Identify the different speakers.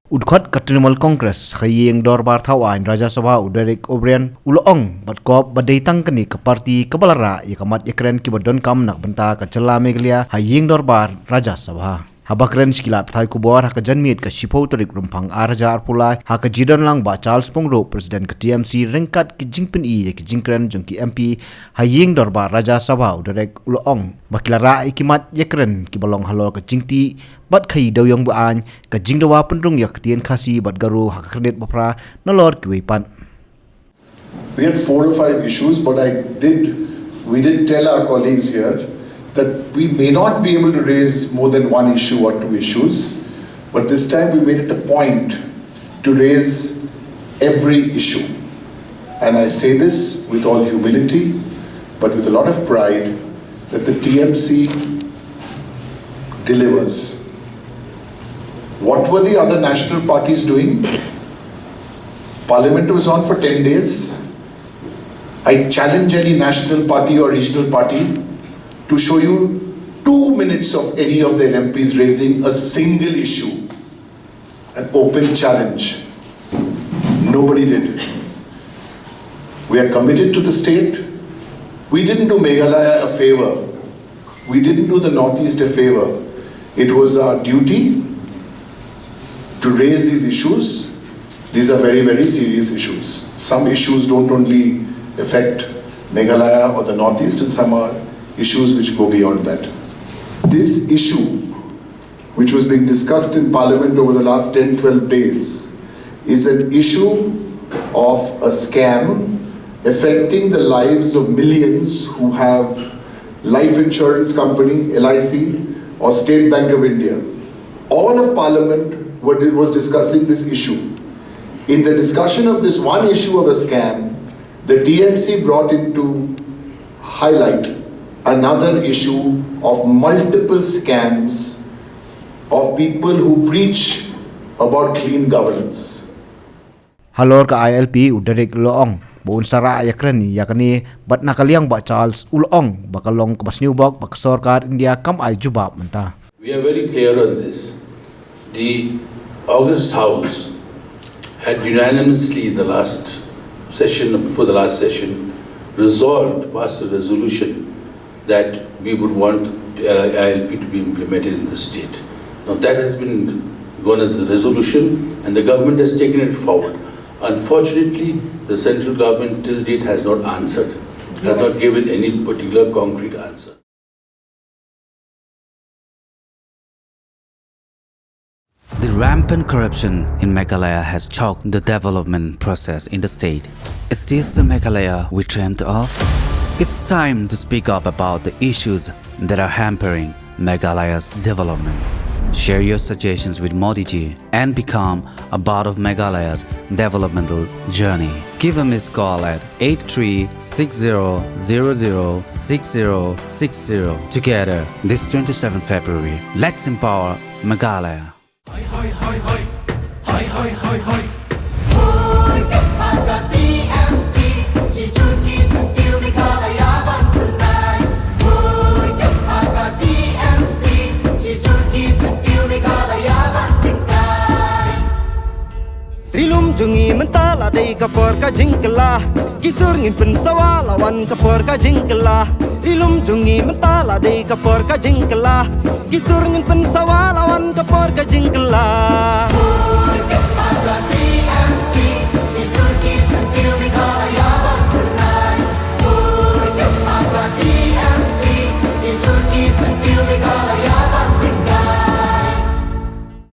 Speaker 1: Udkhot ka Trinamool Congress khayeng dorbar thawain Rajya Sabha Uderek Obrian uloong batkop badaitang kani ka parti kabalara ikamat ïakren ki badon kam nak bynta ka Jylla Meghalaya hayeng dorbar Rajya Sabha habakren skilat thai kubor ha ka janmit ka shipau tarik rumpang arja arpulai ha ka jidon lang ba Charles Pongro president ka TMC rengkat ki jingpin ki jingkren jengki MP hayeng dorbar Rajya Sabha Uderek uloong bakilara ikimat ïakren ki balong halor ka jingti bat khai dawyang baan ka jingdawa pendrung yak tien khasi bat garu ha kredit bapra nolor ki weipan.
Speaker 2: We had 4 or 5 issues, but we did tell our colleagues here that we may not be able to raise more than 1 issue or 2 issues, but this time we made it a point to raise every issue. And I say this with all humility, but with a lot of pride, that the TMC delivers. What were the other national parties doing? Parliament was on for 10 days. I challenge any national party or regional party to show you 2 minutes of any of their MPs raising a single issue. An open challenge. Nobody did. We are committed to the state. We didn't do Meghalaya a favor. We didn't do the Northeast a favor. It was our duty to raise these issues. These are very, very serious issues. Some issues don't only affect Meghalaya or the Northeast, and some are issues which go beyond that. This issue, which was being discussed in Parliament over the last 10-12 days, is an issue of a scam affecting the lives of millions who have life insurance company, LIC, or State Bank of India. All of Parliament was discussing this issue. In the discussion of this one issue of a scam, the TMC brought into highlight another issue of multiple scams of people who preach about clean governance.
Speaker 1: Halor ka ILP Uderek loong buun sara ïakren yakani bat nakaliang ba Charles ulong bakalong kabasniubok bak sarkar India kam ay jubab menta.
Speaker 3: We are very clear on this. The August House had unanimously in the last session, before the last session, resolved, passed a resolution that we would want ILP to be implemented in the state. Now that has been gone as a resolution and the government has taken it forward. Unfortunately, the central government till date has not answered, has not given any particular concrete answer.
Speaker 4: The rampant corruption in Meghalaya has choked the development process in the state. Is this the Meghalaya we dreamt of? It's time to speak up about the issues that are hampering Meghalaya's development. Share your suggestions with Modi ji and become a part of Meghalaya's developmental journey. Give a missed call at 8360006060. Together, this 27th February, let's empower Meghalaya.
Speaker 5: Jungi mentala dei kapor ka jingkela kisur ngin pensawa lawan kapor ka jingkela rilum jungi mentala dei kapor ka jingkela kisur ngin pensawa lawan kapor ka jingkela